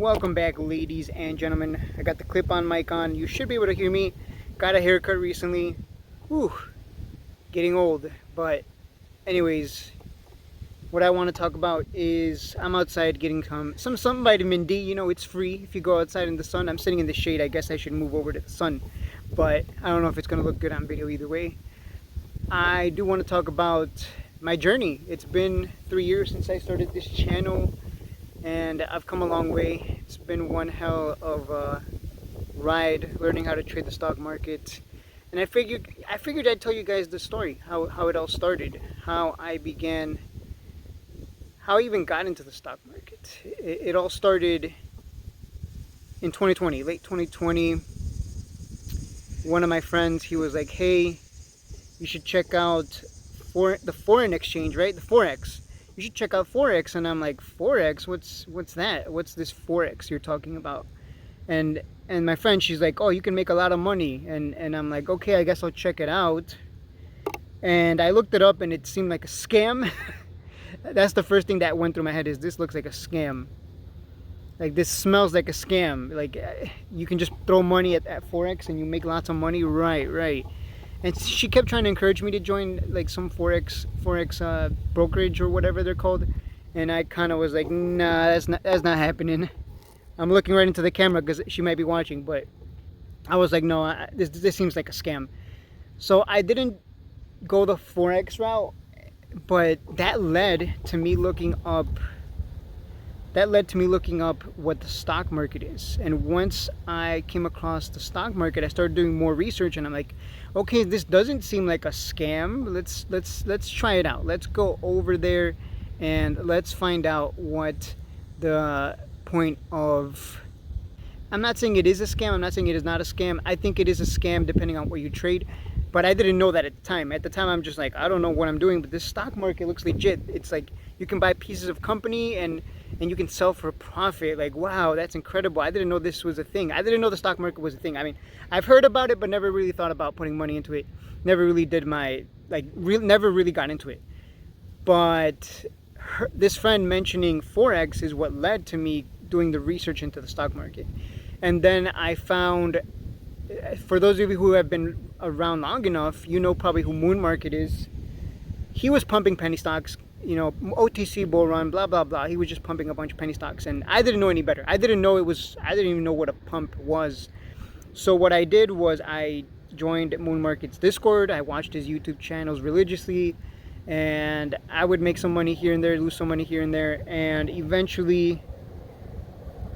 Welcome back, ladies and gentlemen. I got the clip-on mic on. You should be able to hear me. Got a haircut recently. Whew, getting old. But anyways, what I want to talk about is I'm outside getting some vitamin D. You know, it's free if you go outside in the sun. I'm sitting in the shade. I guess I should move over to the sun, but I don't know if it's going to look good on video either way. I do want to talk about my journey. It's been 3 years since I started this channel, and I've come a long way. It's been one hell of a ride learning how to trade the stock market. And I figured I'd tell you guys the story, how it all started, how I began, how I even got into the stock market. It all started in 2020, late 2020. One of my friends, he was like, hey, you should check out the foreign exchange, right? The Forex. You should check out Forex. And I'm like, Forex? What's that? What's this Forex you're talking about? And my friend, she's like, oh, you can make a lot of money. And I'm like, okay, I guess I'll check it out. And I looked it up and it seemed like a scam. That's the first thing that went through my head, is this looks like a scam. Like, this smells like a scam. Like, you can just throw money at Forex and you make lots of money. Right. And she kept trying to encourage me to join like some Forex brokerage or whatever they're called. And I kind of was like, nah, that's not happening. I'm looking right into the camera because she might be watching, but I was like, no, this seems like a scam. So I didn't go the Forex route, but that led to me looking up what the stock market is. And once I came across the stock market, I started doing more research, and I'm like, okay, this doesn't seem like a scam. Let's try it out. Let's go over there and let's find out what the point of... I'm not saying it is a scam. I'm not saying it is not a scam. I think it is a scam depending on what you trade. But I didn't know that at the time. At the time, I'm just like, I don't know what I'm doing, but this stock market looks legit. It's like you can buy pieces of company and you can sell for a profit. Like, wow, that's incredible. I didn't know this was a thing. I didn't know the stock market was a thing. I mean, I've heard about it, but never really thought about putting money into it. Never really did never really got into it. But this friend mentioning Forex is what led to me doing the research into the stock market. And then I found, for those of you who have been around long enough, you know probably who Moon Market is. He was pumping penny stocks, you know, OTC bull run, blah blah blah. He was just pumping a bunch of penny stocks, and I didn't know any better. I didn't even know what a pump was. So what I did was I joined Moon Market's Discord. I watched his YouTube channels religiously, and I would make some money here and there, lose some money here and there, and eventually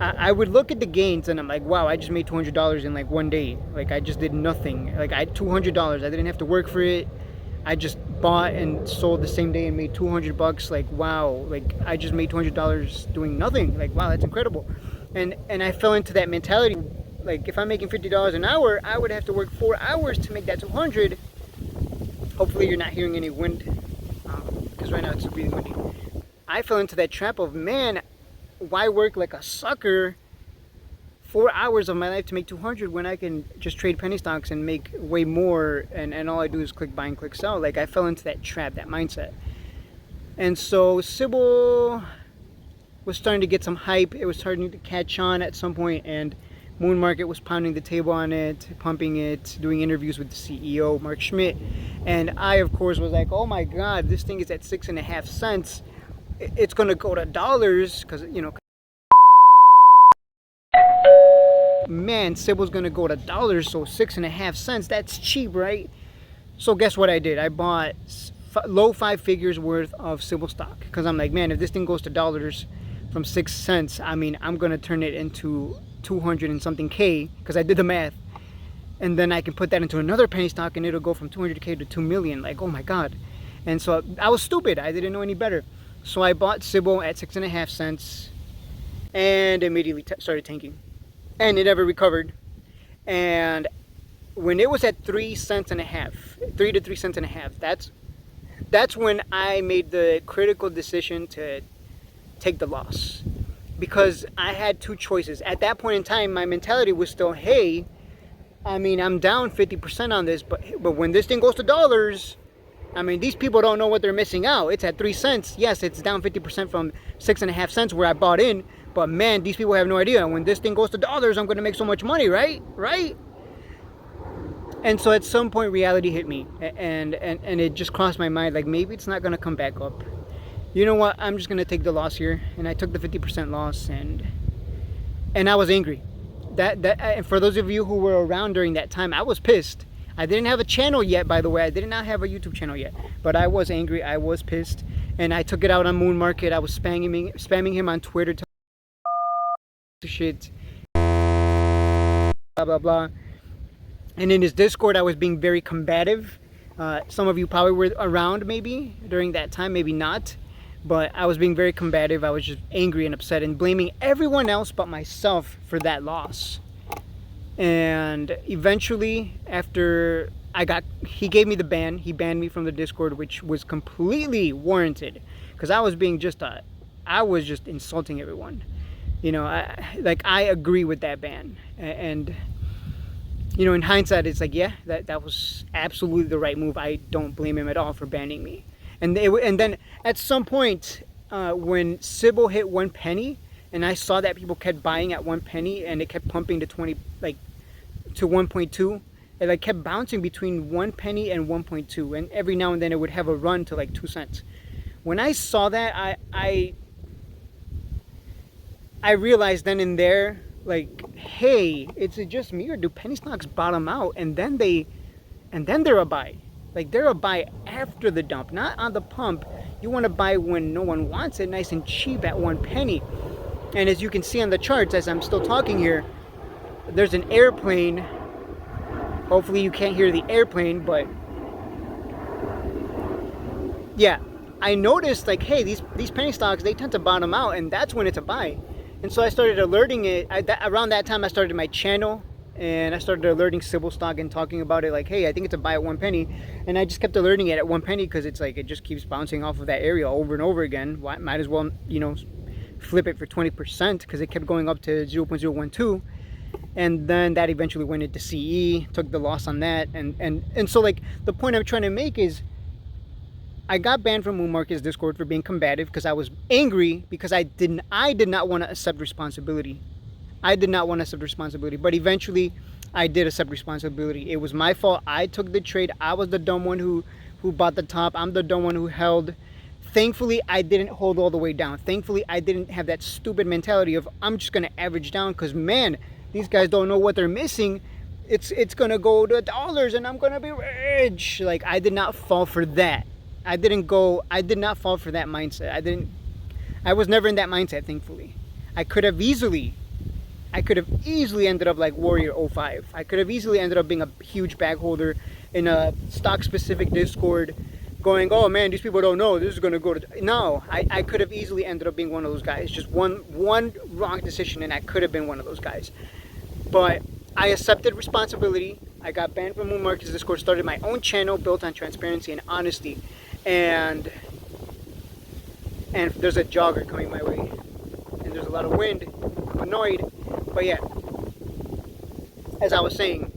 I would look at the gains and I'm like, wow, I just made $200 in like one day. Like, I just did nothing. Like, I had $200. I didn't have to work for it. I just bought and sold the same day and made $200. Like, wow, like I just made $200 doing nothing. Like, wow, that's incredible. And I fell into that mentality. Like, if I'm making $50 an hour, I would have to work 4 hours to make that 200. Hopefully you're not hearing any wind, because right now it's really windy. I fell into that trap of, man, why work like a sucker 4 hours of my life to make 200 when I can just trade penny stocks and make way more, and all I do is click buy and click sell? Like, I fell into that trap, that mindset. And so Cybl was starting to get some hype. It was starting to catch on at some point, and Moon Market was pounding the table on it, pumping it, doing interviews with the CEO, Mark Schmidt. And I, of course, was like, oh my God, this thing is at 6.5 cents. It's gonna go to dollars, because, you know, man, Cybl's gonna go to dollars, so 6.5 cents, that's cheap, right? So guess what I did? I bought low 5 figures worth of Cybl stock, because I'm like, man, if this thing goes to dollars from 6 cents, I mean, I'm gonna turn it into 200 and something K, because I did the math, and then I can put that into another penny stock and it'll go from 200K to 2 million. Like, oh my God. And so I was stupid. I didn't know any better. So I bought Cybl at 6.5 cents and immediately started tanking, and it never recovered. And when it was at 3 cents and a half, 3 to 3 cents and a half, that's when I made the critical decision to take the loss, because I had two choices. At that point in time, my mentality was still, hey, I mean, I'm down 50% on this, but when this thing goes to dollars, I mean, these people don't know what they're missing out. It's at 3 cents. Yes, it's down 50% from 6.5 cents where I bought in, But man, these people have no idea. When this thing goes to dollars, I'm going to make so much money, right? Right? And so at some point reality hit me, and it just crossed my mind, like maybe it's not going to come back up. You know what? I'm just going to take the loss here. And I took the 50% loss, and I was angry. And for those of you who were around during that time, I was pissed. I didn't have a channel yet, by the way. I did not have a YouTube channel yet, but I was angry. I was pissed, and I took it out on Moon Market. I was spamming him on Twitter to shit, blah blah blah. And in his Discord, I was being very combative. Some of you probably were around maybe during that time, maybe not, but I was being very combative. I was just angry and upset and blaming everyone else but myself for that loss. And eventually, after he gave me the ban. He banned me from the Discord, which was completely warranted, because I was just insulting everyone. You know, I agree with that ban. And you know, in hindsight, it's like, yeah, that was absolutely the right move. I don't blame him at all for banning me. And then at some point, when Cybl hit 1 penny, and I saw that people kept buying at 1 penny, and it kept pumping to 20, like to 1.2. It like kept bouncing between 1 penny and 1.2, and every now and then it would have a run to like 2 cents. When I saw that, I realized then and there, like, hey, is it just me, or do penny stocks bottom out and then they're a buy? Like, they're a buy after the dump, not on the pump. You want to buy when no one wants it, nice and cheap at 1 penny. And as you can see on the charts, as I'm still talking here, there's an airplane. Hopefully you can't hear the airplane, but yeah, I noticed, like, hey, these penny stocks, they tend to bottom out, and that's when it's a buy. And so I started alerting it. Around that time, I started my channel, and I started alerting Cybl stock and talking about it, like, hey, I think it's a buy at 1 penny. And I just kept alerting it at 1 penny, because it's like, it just keeps bouncing off of that area over and over again. Might as well, you know, flip it for 20%, because it kept going up to 0.012. And then that eventually went into CE, took the loss on that. And so, like, the point I'm trying to make is, I got banned from Moon Market's Discord for being combative, because I was angry, because I did not want to accept responsibility. I did not want to accept responsibility, but eventually I did accept responsibility. It was my fault. I took the trade. I was the dumb one who bought the top. I'm the dumb one who held. Thankfully, I didn't hold all the way down. Thankfully, I didn't have that stupid mentality of, I'm just going to average down, because, man, these guys don't know what they're missing. It's going to go to dollars and I'm going to be rich. Like, I did not fall for that. I did not fall for that mindset. I was never in that mindset, thankfully. I could have easily ended up like Warrior 05. I could have easily ended up being a huge bag holder in a stock specific Discord, going, oh man, these people don't know, this is going to go to... No, I could have easily ended up being one of those guys. Just one wrong decision and I could have been one of those guys. But I accepted responsibility. I got banned from Moon Market's Discord, started my own channel built on transparency and honesty. And there's a jogger coming my way. And there's a lot of wind. I'm annoyed. But yeah, as I was saying,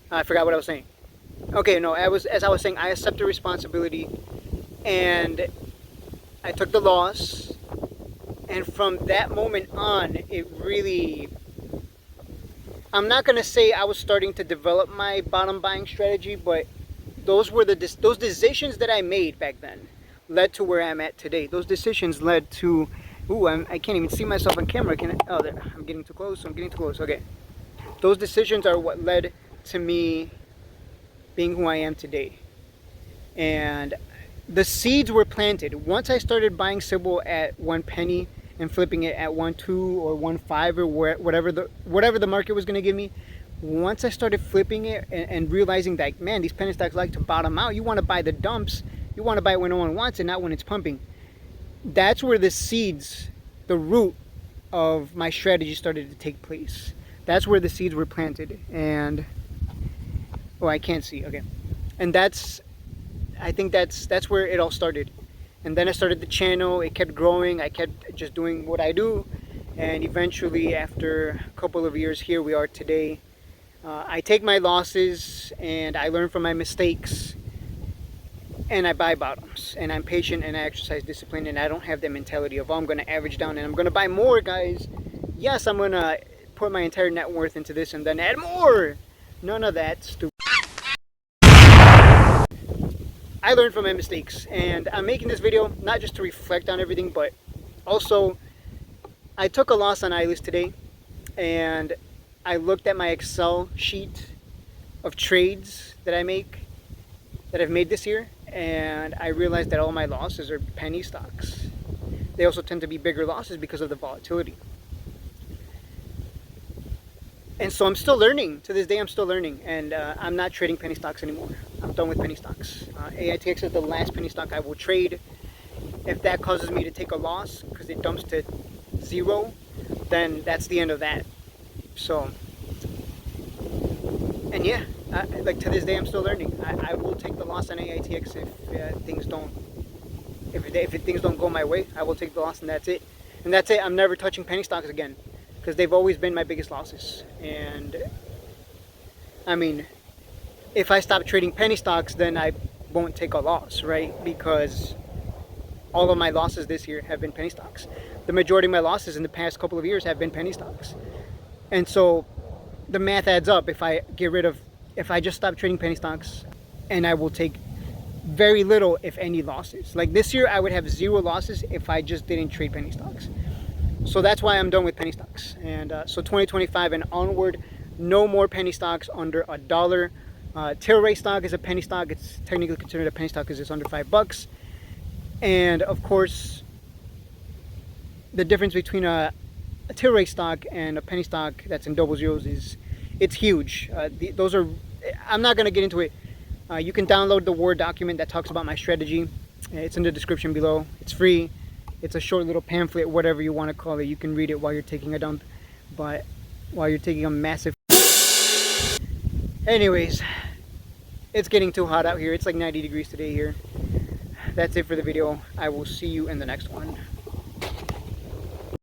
I forgot what I was saying. Okay, no, as I was saying, I accepted responsibility and I took the loss. And from that moment on, it really... I'm not going to say I was starting to develop my bottom buying strategy, but those decisions that I made back then led to where I'm at today. Those decisions led to... Ooh, I can't even see myself on camera. Oh, there. I'm getting too close. Okay. Those decisions are what led to me being who I am today. And the seeds were planted. Once I started buying Cybl at 1 penny and flipping it at 1.2 or 1.5 or whatever the market was going to give me, once I started flipping it and realizing that, man, these penny stocks like to bottom out. You want to buy the dumps. You want to buy it when no one wants it, not when it's pumping. That's where the seeds, the root of my strategy started to take place. That's where the seeds were planted. And oh, I can't see. Okay. And I think that's where it all started. And then I started the channel. It kept growing. I kept just doing what I do. And eventually, after a couple of years, here we are today. I take my losses and I learn from my mistakes. and I buy bottoms, and I'm patient, and I exercise discipline, and I don't have that mentality of, oh, I'm going to average down and I'm going to buy more, guys. Yes, I'm going to put my entire net worth into this and then add more. None of that stupid. I learned from my mistakes, and I'm making this video not just to reflect on everything, but also I took a loss on Ilus today, and I looked at my Excel sheet of trades that I've made this year, and I realized that all my losses are penny stocks. They also tend to be bigger losses because of the volatility. And so I'm still learning. To this day, I'm still learning, and I'm not trading penny stocks anymore. I'm done with penny stocks. Aitx is the last penny stock I will trade. If that causes me to take a loss because it dumps to 0, then that's the end of that. So, and yeah, like to this day, I'm still learning. I will take the loss on Aitx if things don't go my way. I will take the loss, and that's it. And that's it. I'm never touching penny stocks again, because they've always been my biggest losses. And I mean, if I stop trading penny stocks, then I won't take a loss, right? Because all of my losses this year have been penny stocks. The majority of my losses in the past couple of years have been penny stocks. And so the math adds up. If I just stop trading penny stocks, and I will take very little, if any, losses. Like this year, I would have 0 losses if I just didn't trade penny stocks. So that's why I'm done with penny stocks. And so 2025 and onward, no more penny stocks under $1. Tilray stock is a penny stock. It's technically considered a penny stock because it's under $5. And of course, the difference between a Tilray stock and a penny stock that's in double zeros it's huge. I'm not going to get into it. You can download the Word document that talks about my strategy. It's in the description below. It's free. It's a short little pamphlet, whatever you want to call it. You can read it while you're taking a dump, but while you're taking a massive... Anyways, it's getting too hot out here. It's like 90 degrees today here. That's it for the video. I will see you in the next one.